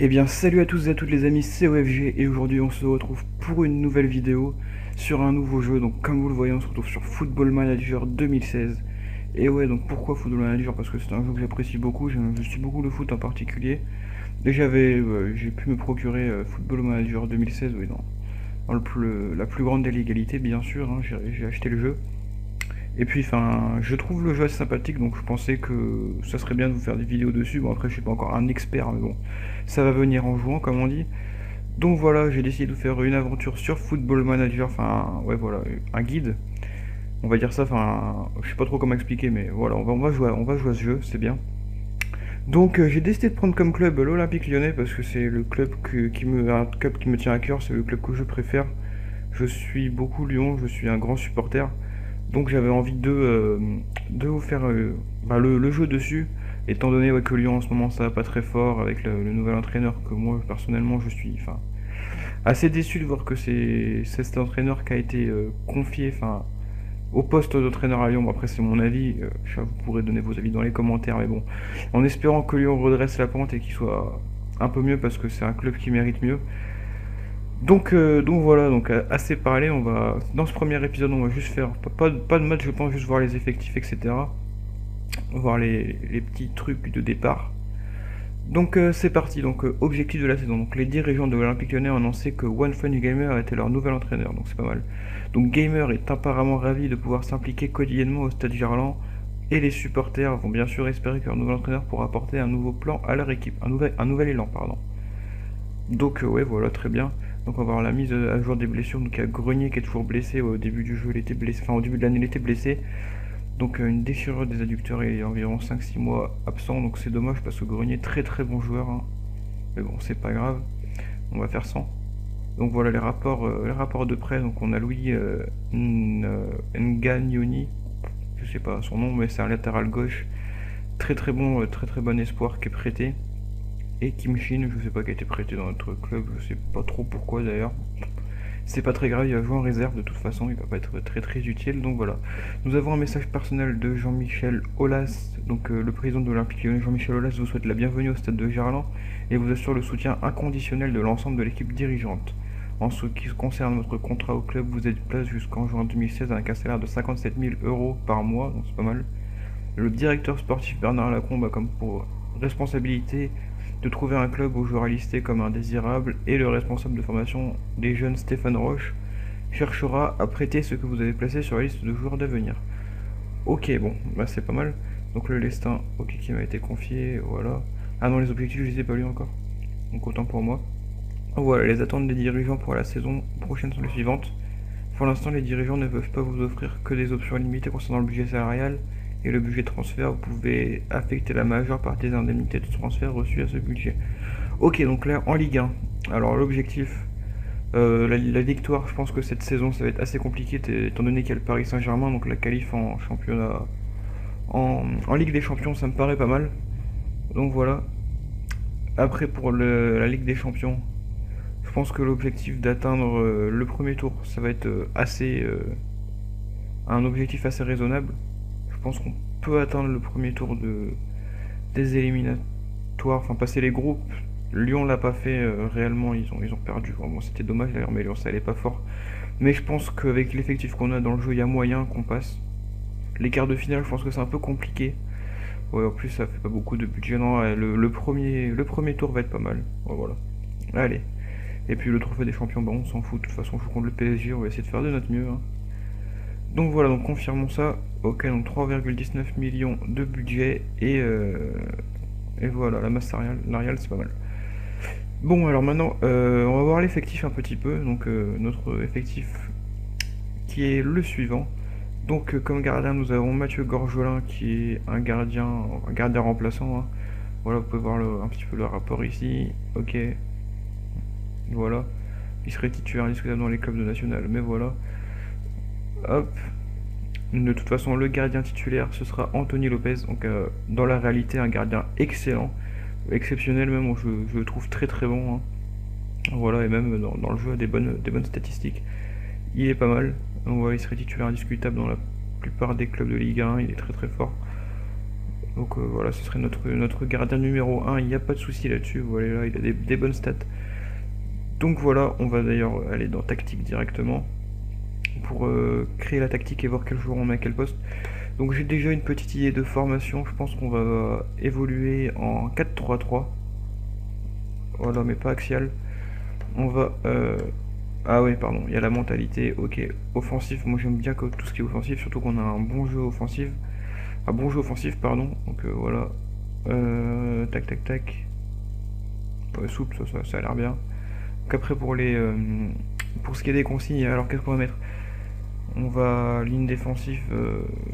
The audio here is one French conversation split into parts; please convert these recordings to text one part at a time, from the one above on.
Eh bien salut à tous et à toutes les amis, c'est OFG et aujourd'hui on se retrouve pour une nouvelle vidéo sur un nouveau jeu. Donc comme vous le voyez on se retrouve sur Football Manager 2016. Et ouais, donc pourquoi Football Manager? Parce que c'est un jeu que j'apprécie beaucoup, je suis beaucoup le foot en particulier. Et j'ai pu me procurer Football Manager 2016, oui, dans la plus grande des légalités bien sûr, hein, j'ai acheté le jeu. Et puis, enfin, je trouve le jeu assez sympathique, donc je pensais que ça serait bien de vous faire des vidéos dessus. Bon, après, je suis pas encore un expert, mais bon, ça va venir en jouant, comme on dit. Donc voilà, j'ai décidé de faire une aventure sur Football Manager, enfin, ouais, voilà, un guide. On va dire ça, enfin, je sais pas trop comment expliquer, mais voilà, on va jouer à ce jeu, c'est bien. Donc j'ai décidé de prendre comme club l'Olympique Lyonnais parce que c'est le club un club qui me tient à cœur, c'est le club que je préfère. Je suis beaucoup Lyon, je suis un grand supporter. Donc j'avais envie de vous faire le jeu dessus, étant donné ouais, que Lyon en ce moment ça va pas très fort avec le nouvel entraîneur que moi personnellement je suis assez déçu de voir que c'est cet entraîneur qui a été confié au poste d'entraîneur à Lyon. Bon, après c'est mon avis, vous pourrez donner vos avis dans les commentaires, mais bon, en espérant que Lyon redresse la pente et qu'il soit un peu mieux parce que c'est un club qui mérite mieux. Donc voilà, donc assez parlé, on va dans ce premier épisode on va juste faire pas de match je pense, juste voir les effectifs etc. Voir les petits trucs de départ. Donc c'est parti, donc objectif de la saison. Donc les dirigeants de l'Olympique Lyonnais ont annoncé que OneFunGamer était leur nouvel entraîneur, donc c'est pas mal. Donc Gamer est apparemment ravi de pouvoir s'impliquer quotidiennement au Stade Gerland et les supporters vont bien sûr espérer que leur nouvel entraîneur pourra apporter un nouveau plan à leur équipe, un nouvel élan pardon. Donc ouais voilà très bien. Donc on va voir la mise à jour des blessures. Donc il y a Grenier qui est toujours blessé au début du jeu, il était blessé, enfin au début de l'année il était blessé. Donc une déchirure des adducteurs et environ 5-6 mois absent. Donc c'est dommage parce que Grenier est très très bon joueur, hein. Mais bon c'est pas grave, on va faire sans. Donc voilà les rapports de près. Donc on a Louis Ngagnoni, je sais pas son nom mais c'est un latéral gauche. Très très bon, très très bon espoir qui est prêté. Et Kim Shin, je sais pas qui a été prêté dans notre club, je sais pas trop pourquoi d'ailleurs. C'est pas très grave, il va jouer en réserve de toute façon, il va pas être très très utile, donc voilà. Nous avons un message personnel de Jean-Michel Aulas, donc le président de l'Olympique Lyonnais. Jean-Michel Aulas vous souhaite la bienvenue au stade de Gerland et vous assure le soutien inconditionnel de l'ensemble de l'équipe dirigeante. En ce qui concerne votre contrat au club, vous êtes place jusqu'en juin 2016 avec un salaire de 57 000 euros par mois, donc c'est pas mal. Le directeur sportif Bernard Lacombe a comme pour responsabilité de trouver un club aux joueurs listés comme indésirables et le responsable de formation des jeunes Stéphane Roche cherchera à prêter ce que vous avez placé sur la liste de joueurs d'avenir. Ok, bon, bah c'est pas mal. Donc le lestin, ok, qui m'a été confié, voilà. Ah non, les objectifs, je les ai pas lus encore. Donc autant pour moi. Voilà, les attentes des dirigeants pour la saison prochaine sont les suivantes. Pour l'instant, les dirigeants ne peuvent pas vous offrir que des options limitées concernant le budget salarial et le budget de transfert. Vous pouvez affecter la majeure partie des indemnités de transfert reçues à ce budget. Ok, donc là, en Ligue 1. Alors, l'objectif, la victoire, je pense que cette saison, ça va être assez compliqué, étant donné qu'il y a le Paris Saint-Germain, donc la qualif en championnat. En Ligue des Champions, ça me paraît pas mal. Donc voilà. Après, pour la Ligue des Champions, je pense que l'objectif d'atteindre le premier tour, ça va être un objectif assez raisonnable. Je pense qu'on peut atteindre le premier tour des éliminatoires, enfin passer les groupes. Lyon l'a pas fait réellement, ils ont perdu. Bon, c'était dommage d'ailleurs, mais Lyon ça allait pas fort. Mais je pense qu'avec l'effectif qu'on a dans le jeu, il y a moyen qu'on passe. Les quarts de finale, je pense que c'est un peu compliqué. Ouais, en plus ça fait pas beaucoup de budget. Non, ouais, le premier tour va être pas mal. Ouais, voilà. Allez. Et puis le trophée des champions, bah on s'en fout. De toute façon, je joue contre le PSG, on va essayer de faire de notre mieux, hein. Donc voilà, donc confirmons ça. Ok, donc 3,19 millions de budget et voilà, la masse salariale c'est pas mal. Bon, alors maintenant, on va voir l'effectif un petit peu. Donc notre effectif qui est le suivant. Donc comme gardien, nous avons Mathieu Gorgelin qui est un gardien remplaçant, hein. Voilà, vous pouvez voir un petit peu le rapport ici. Ok, voilà. Il serait titulaire indiscutable dans les clubs de national, mais voilà. Hop. De toute façon, le gardien titulaire, ce sera Anthony Lopez. Donc, dans la réalité, un gardien excellent, exceptionnel même. Je le trouve très très bon, hein. Voilà, et même dans le jeu, des bonnes statistiques. Il est pas mal. Donc, voilà, il serait titulaire indiscutable dans la plupart des clubs de Ligue 1. Il est très très fort. Donc voilà, ce serait notre gardien numéro 1, il n'y a pas de souci là-dessus, voilà, là, il a des bonnes stats. Donc voilà, on va d'ailleurs aller dans tactique directement pour créer la tactique et voir quel joueur on met à quel poste. Donc j'ai déjà une petite idée de formation, je pense qu'on va évoluer en 4-3-3. Voilà, mais pas axial. On va... Ah ouais, pardon, il y a la mentalité, ok. Offensif, moi j'aime bien tout ce qui est offensif, surtout qu'on a un bon jeu offensif. Un bon jeu offensif, pardon. Donc voilà. Tac, tac, tac. Ouais, souple, ça a l'air bien. Donc après pour ce qui est des consignes, alors qu'est-ce qu'on va mettre? On va ligne défensive,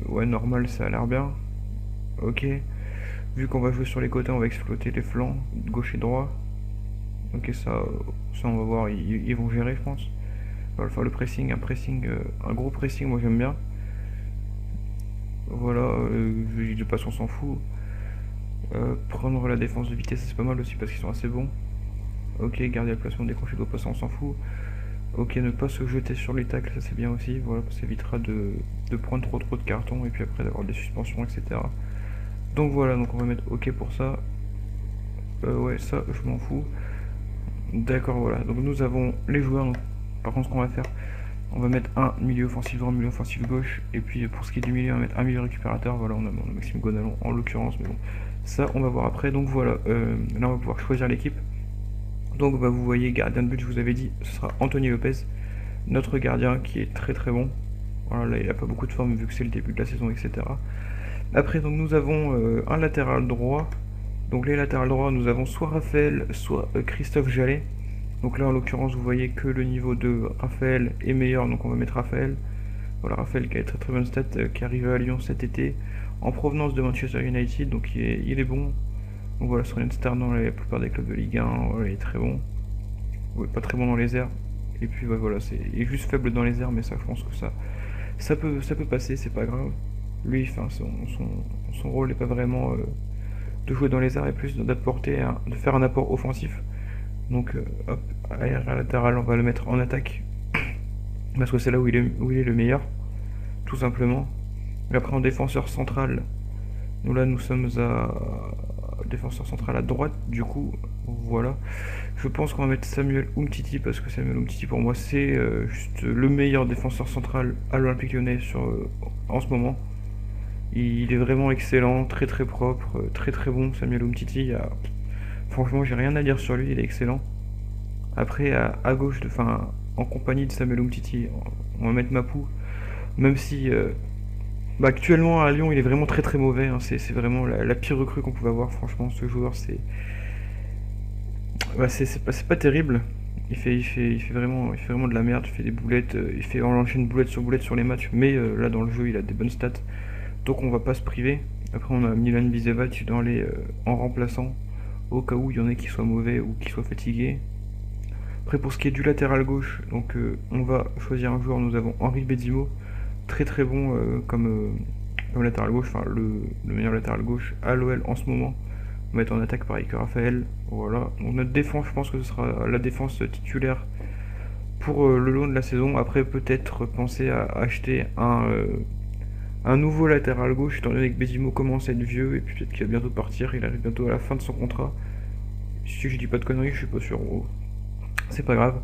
ouais normal, ça a l'air bien. Ok. Vu qu'on va jouer sur les côtés, on va exploiter les flancs, gauche et droit. Ok, ça on va voir, ils vont gérer, je pense. On va faire le pressing, un gros pressing, moi j'aime bien. Voilà, de passe on s'en fout. Prendre la défense de vitesse, c'est pas mal aussi parce qu'ils sont assez bons. Ok, garder le placement décroché de passe, on s'en fout. Ok, ne pas se jeter sur les tacles, ça c'est bien aussi. Voilà, ça évitera de prendre trop de cartons et puis après d'avoir des suspensions, etc. Donc voilà, donc on va mettre ok pour ça. Ouais, ça je m'en fous. D'accord, voilà. Donc nous avons les joueurs. Donc, par contre, ce qu'on va faire, on va mettre un milieu offensif droit, milieu offensif gauche. Et puis pour ce qui est du milieu, on va mettre un milieu récupérateur. Voilà, on a Maxime Gonalon en l'occurrence, mais bon, ça on va voir après. Donc voilà, là on va pouvoir choisir l'équipe. Donc bah, vous voyez, gardien de but, je vous avais dit, ce sera Anthony Lopez, notre gardien qui est très bon. Voilà, là il a pas beaucoup de forme vu que c'est le début de la saison, etc. Après, donc nous avons un latéral droit. Donc les latérales droits, nous avons soit Raphaël, soit Christophe Jallet. Donc là, en l'occurrence, vous voyez que le niveau de Raphaël est meilleur, donc on va mettre Raphaël. Voilà, Raphaël qui a très bonne stat, qui arrive à Lyon cet été, en provenance de Manchester United, donc il est bon. Donc voilà, c'est une star dans la plupart des clubs de Ligue 1, voilà, il est très bon. Ouais, pas très bon dans les airs. Et puis ouais, voilà, il est juste faible dans les airs, mais ça, je pense que ça peut passer, c'est pas grave. Lui, enfin, son rôle n'est pas vraiment de jouer dans les airs et plus d'apporter, de faire un apport offensif. Donc hop, arrière latéral, on va le mettre en attaque parce que c'est là où il est le meilleur, tout simplement. Et après en défenseur central, nous sommes à défenseur central à droite, du coup, voilà. Je pense qu'on va mettre Samuel Umtiti parce que Samuel Umtiti pour moi c'est juste le meilleur défenseur central à l'Olympique Lyonnais en ce moment. Il est vraiment excellent, très propre, très bon. Samuel Umtiti, franchement, j'ai rien à dire sur lui, il est excellent. Après, à gauche, en compagnie de Samuel Umtiti, on va mettre Mapou. Même si, actuellement à Lyon, il est vraiment très mauvais. Hein. C'est vraiment la pire recrue qu'on pouvait avoir. Franchement, ce joueur, c'est pas terrible. Il fait vraiment de la merde. Il fait des boulettes, on enchaîne boulette sur les matchs. Mais là, dans le jeu, il a des bonnes stats. Donc on va pas se priver. Après on a Milan Bisevac en remplaçant au cas où il y en a qui soient mauvais ou qui soient fatigués. Après pour ce qui est du latéral gauche, donc on va choisir un joueur. Nous avons Henri Benzimo, très bon comme latéral gauche, enfin le meilleur latéral gauche à l'OL en ce moment. On va être en attaque pareil que Raphaël. Voilà. Donc notre défense, je pense que ce sera la défense titulaire pour le long de la saison. Après peut-être penser à acheter un nouveau latéral gauche, étant donné que Benzimo commence à être vieux et puis peut-être qu'il va bientôt partir, il arrive bientôt à la fin de son contrat. Si je dis pas de conneries, je suis pas sûr. C'est pas grave.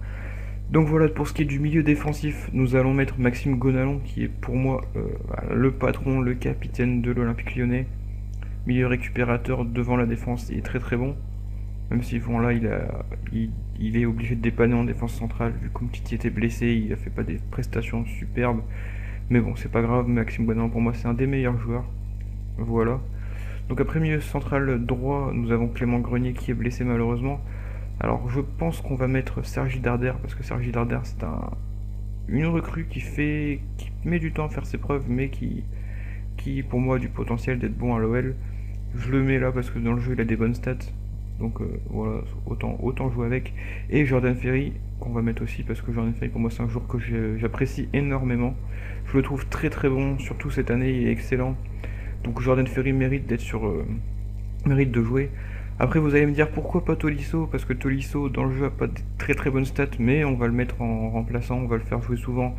Donc voilà, pour ce qui est du milieu défensif, nous allons mettre Maxime Gonalon, qui est pour moi le patron, le capitaine de l'Olympique Lyonnais. Milieu récupérateur devant la défense, il est très bon. Même si bon là, il est obligé de dépanner en défense centrale, vu que Titi était blessé, il a fait pas des prestations superbes. Mais bon, c'est pas grave, Maxime Gonalon pour moi c'est un des meilleurs joueurs. Voilà. Donc après milieu central droit, nous avons Clément Grenier qui est blessé malheureusement. Alors je pense qu'on va mettre Sergi Darder, parce que Sergi Darder c'est une recrue qui met du temps à faire ses preuves, mais qui pour moi a du potentiel d'être bon à l'OL. Je le mets là parce que dans le jeu il a des bonnes stats. Donc voilà, autant jouer avec. Et Jordan Ferry, qu'on va mettre aussi, parce que Jordan Ferry pour moi c'est un joueur que j'apprécie énormément. Je le trouve très bon, surtout cette année il est excellent. Donc Jordan Ferry mérite de jouer. Après vous allez me dire pourquoi pas Tolisso, parce que Tolisso dans le jeu a pas de très bonnes stats, mais on va le mettre en remplaçant, on va le faire jouer souvent,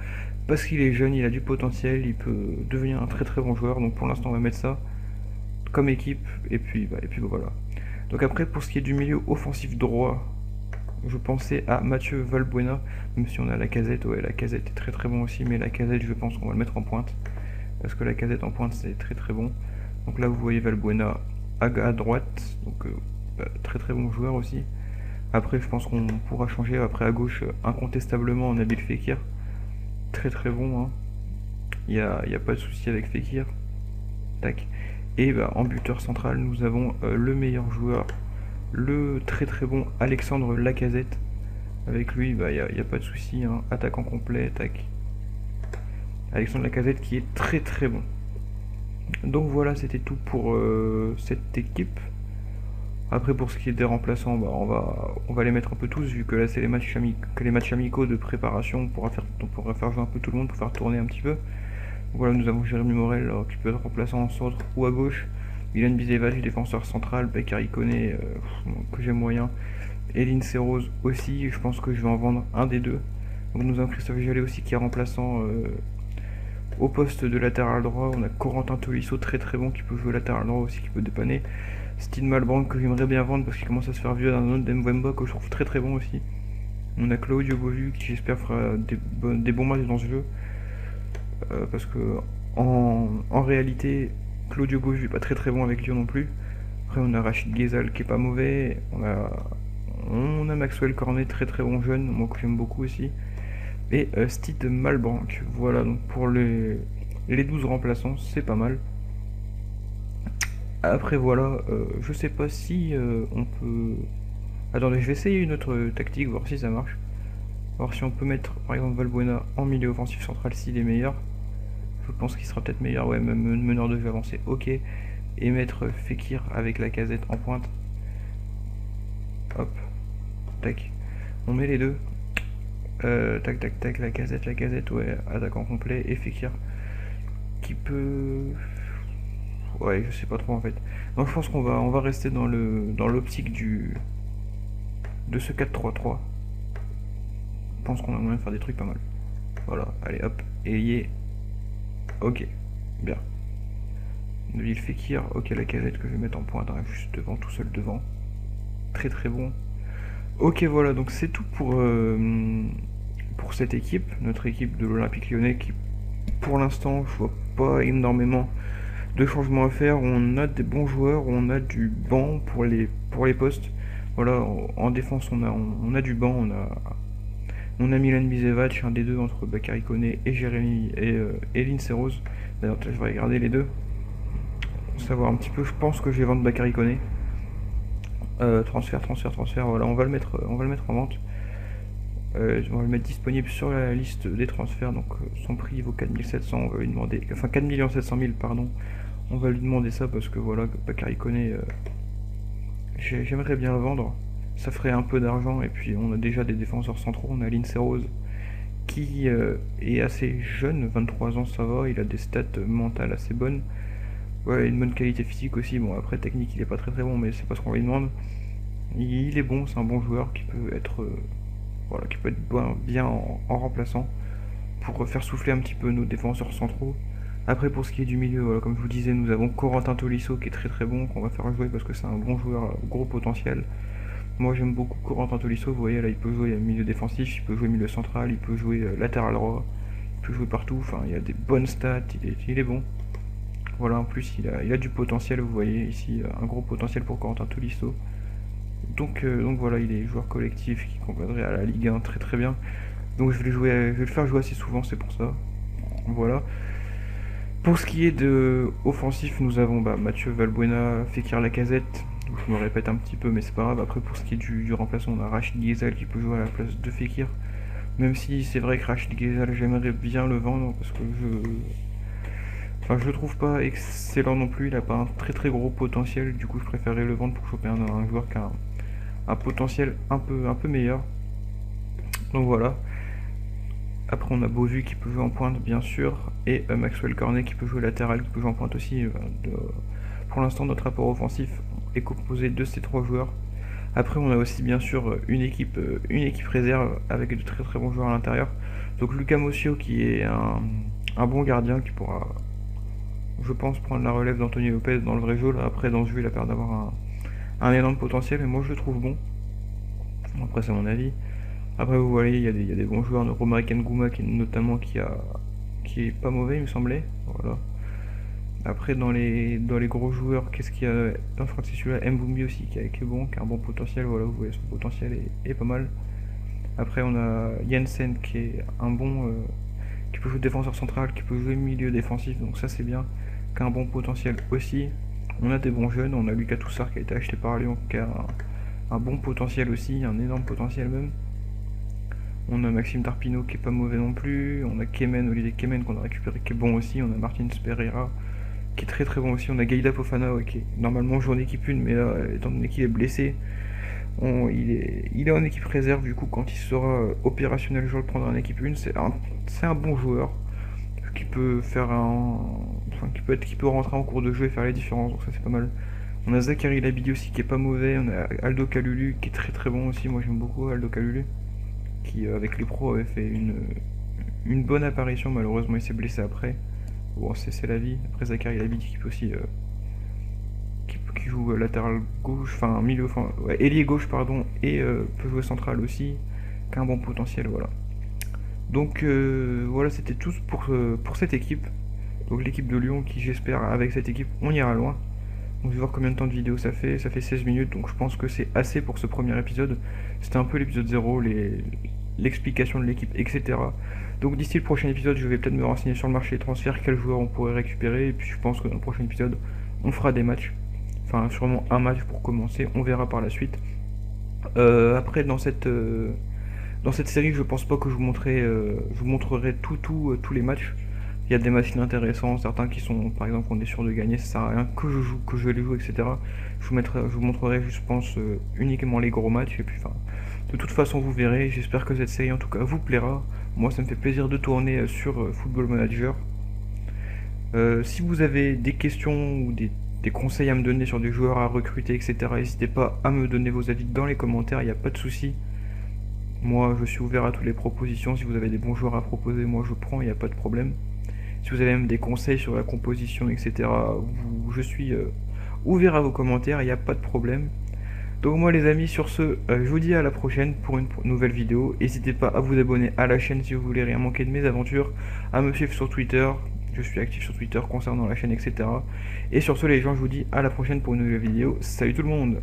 parce qu'il est jeune, il a du potentiel, il peut devenir un très bon joueur, donc pour l'instant on va mettre ça. comme équipe, et puis voilà. Donc après, pour ce qui est du milieu offensif droit, je pensais à Mathieu Valbuena, même si on a Lacazette. Ouais, Lacazette est très très bon aussi, mais Lacazette, je pense qu'on va le mettre en pointe, parce que Lacazette en pointe, c'est très très bon. Donc là, vous voyez Valbuena à droite, donc très très bon joueur aussi. Après, je pense qu'on pourra changer. Après, à gauche, incontestablement, Nabil Fekir, très très bon, hein. Il y a pas de souci avec Fekir. Tac. Et en buteur central, nous avons le meilleur joueur, le très très bon Alexandre Lacazette. Avec lui, il n'y a pas de souci, hein. Attaquant complet, tac. Alexandre Lacazette qui est très très bon. Donc voilà, c'était tout pour cette équipe. Après, pour ce qui est des remplaçants, on va les mettre un peu tous, vu que là c'est les matchs amicaux de préparation. On pourra faire jouer un peu tout le monde pour faire tourner un petit peu. Voilà, nous avons Jérémy Morel qui peut être remplaçant en centre ou à gauche. Milan Bisevac, défenseur central. Bakary Koné, que j'aime moyen. Eline Serroz aussi, je pense que je vais en vendre un des deux. Donc nous avons Christophe Jallet aussi qui est remplaçant au poste de latéral droit. On a Corentin Tolisso, très très bon, qui peut jouer latéral droit aussi, qui peut dépanner. Steve Malbrandt que j'aimerais bien vendre parce qu'il commence à se faire vieux. D'un autre Mbemba que je trouve très très bon aussi. On a Claudio Bovu qui j'espère fera des bons matchs dans ce jeu. Parce que en réalité, Claudio Bovu est pas très très bon avec Lyon non plus. Après, on a Rachid Ghezal qui est pas mauvais. On a Maxwell Cornet, très très bon jeune, moi que j'aime beaucoup aussi. Et Steve Malbrandt. Voilà, donc pour les 12 remplaçants, c'est pas mal. Après, voilà, je sais pas si on peut. Attendez, je vais essayer une autre tactique, voir si ça marche. Voir si on peut mettre par exemple Valbuena en milieu offensif central s'il est meilleur. Je pense qu'il sera peut-être meilleur, ouais, même meneur de jeu avancé, ok. Et mettre Fekir avec Lacazette en pointe. Hop, tac. On met les deux. Tac, tac, tac, Lacazette, ouais, attaquant complet. Et Fekir qui peut. Ouais, je sais pas trop en fait. Donc je pense qu'on va rester dans l'optique de ce 4-3-3. Je pense qu'on a moyen de faire des trucs pas mal. Voilà, allez hop, ailier. Ok, bien. Nabil Fekir, ok, Lacazette que je vais mettre en pointe, hein, juste devant, tout seul devant. Très très bon. Ok, voilà, donc c'est tout pour cette équipe, notre équipe de l'Olympique Lyonnais qui, pour l'instant, je vois pas énormément de changements à faire. On a des bons joueurs, on a du banc pour les postes. Voilà, en défense, on a du banc, on a Milan Bisevac, un des deux entre Bakary Koné et Jérémy et Eline Serroz. D'ailleurs, je vais regarder les deux. Pour savoir un petit peu, je pense que je vais vendre Bakary Koné. Transfert, voilà, on va le mettre en vente. On va le mettre disponible sur la liste des transferts, donc son prix vaut 4700, on va lui demander, enfin 4 700 000, pardon. On va lui demander ça parce que voilà, Bakary Koné, j'aimerais bien le vendre. Ça ferait un peu d'argent, et puis on a déjà des défenseurs centraux. On a Linceroz qui est assez jeune, 23 ans, ça va, il a des stats mentales assez bonnes. Ouais, une bonne qualité physique aussi. Bon, après, technique, il est pas très très bon, mais c'est pas ce qu'on lui demande. Il est bon, c'est un bon joueur qui peut être, voilà, qui peut être bien en remplaçant pour faire souffler un petit peu nos défenseurs centraux. Après, pour ce qui est du milieu, voilà, comme je vous disais, nous avons Corentin Tolisso qui est très très bon, qu'on va faire jouer parce que c'est un bon joueur, gros potentiel. Moi, j'aime beaucoup Corentin Tolisso. Vous voyez, là, il peut jouer milieu défensif, il peut jouer milieu central, il peut jouer latéral droit, il peut jouer partout. Enfin, il a des bonnes stats, il est bon. Voilà, en plus, il a du potentiel, vous voyez ici, un gros potentiel pour Corentin Tolisso. Donc voilà, il est joueur collectif qui conviendrait à la Ligue 1 très très bien. Donc je vais le faire jouer assez souvent, c'est pour ça. Voilà. Pour ce qui est de offensif, nous avons Mathieu Valbuena, Fekir Lacazette. Je me répète un petit peu, mais c'est pas grave. Après, pour ce qui est du remplaçant, on a Rachid Ghezal qui peut jouer à la place de Fekir. Même si c'est vrai que Rachid Ghezal, j'aimerais bien le vendre parce que je le trouve pas excellent non plus. Il a pas un très très gros potentiel. Du coup, je préférerais le vendre pour choper un joueur qui a un potentiel un peu meilleur. Donc voilà. Après, on a Bovu qui peut jouer en pointe, bien sûr, et Maxwell Cornet qui peut jouer latéral, qui peut jouer en pointe aussi. Pour l'instant, notre rapport offensif est composé de ces trois joueurs. Après, on a aussi bien sûr une équipe réserve avec de très très bons joueurs à l'intérieur. Donc Luca Mossio qui est un bon gardien qui pourra je pense, prendre la relève d'Anthony Lopez dans le vrai jeu. Là, après, dans ce jeu, il a peur d'avoir un énorme potentiel, mais moi je le trouve bon. Après, c'est mon avis. Après, vous voyez, il y a des bons joueurs, Romaric Ngouma notamment qui est pas mauvais, il me semblait. Voilà. Après, dans les gros joueurs, qu'est-ce qu'il y a? Je crois que c'est celui-là, Mboumbi aussi, qui est bon, qui a un bon potentiel. Voilà, vous voyez, son potentiel est pas mal. Après, on a Jensen qui est un bon. Qui peut jouer défenseur central, qui peut jouer milieu défensif, donc ça c'est bien. Qui a un bon potentiel aussi. On a des bons jeunes, on a Lucas Toussard qui a été acheté par Lyon, qui a un bon potentiel aussi, un énorme potentiel même. On a Maxime Tarpino qui est pas mauvais non plus. On a Olivier Kemen qu'on a récupéré qui est bon aussi. On a Martins Pereira qui est très très bon aussi. On a Gaïda Fofana qui est normalement joue en équipe 1, mais là, étant donné qu'il est blessé, il est en équipe réserve. Du coup, quand il sera opérationnel, je le prendrai en équipe 1. C'est un bon joueur qui peut faire qui peut rentrer en cours de jeu et faire les différences. Donc ça c'est pas mal. On a Zachary Labidi aussi qui est pas mauvais. On a Aldo Kalulu qui est très très bon aussi. Moi j'aime beaucoup Aldo Kalulu, qui avec les pros avait fait une bonne apparition. Malheureusement il s'est blessé après. Bon, c'est la vie. Après Zachary Labidi qui peut aussi qui joue latéral gauche, enfin milieu, enfin ouais, ailier gauche pardon, et peut jouer central aussi, qui a un bon potentiel, voilà. Donc voilà, c'était tout pour cette équipe. Donc l'équipe de Lyon qui, j'espère, avec cette équipe, on ira loin. Donc je vais voir combien de temps de vidéo ça fait. Ça fait 16 minutes, donc je pense que c'est assez pour ce premier épisode. C'était un peu l'épisode 0, l'explication de l'équipe, etc. Donc d'ici le prochain épisode, je vais peut-être me renseigner sur le marché des transferts, quels joueurs on pourrait récupérer. Et puis je pense que dans le prochain épisode, on fera des matchs. Enfin, sûrement un match pour commencer, on verra par la suite. Après, dans cette série, je pense pas que je vous montrerai tous les matchs. Il y a des matchs inintéressants, certains qui sont, par exemple, on est sûr de gagner, ça sert à rien que je joue, que je les joue, etc. Je vous montrerai, je pense, uniquement les gros matchs. Et puis, enfin, de toute façon, vous verrez. J'espère que cette série, en tout cas, vous plaira. Moi, ça me fait plaisir de tourner sur Football Manager. Si vous avez des questions ou des conseils à me donner sur des joueurs à recruter, etc., n'hésitez pas à me donner vos avis dans les commentaires, il n'y a pas de souci. Moi, je suis ouvert à toutes les propositions. Si vous avez des bons joueurs à proposer, moi je prends, il n'y a pas de problème. Si vous avez même des conseils sur la composition, etc., je suis ouvert à vos commentaires, il n'y a pas de problème. Donc moi les amis, sur ce, je vous dis à la prochaine pour une nouvelle vidéo. N'hésitez pas à vous abonner à la chaîne si vous voulez rien manquer de mes aventures, à me suivre sur Twitter. Je suis actif sur Twitter concernant la chaîne, etc. Et sur ce les gens, je vous dis à la prochaine pour une nouvelle vidéo. Salut tout le monde!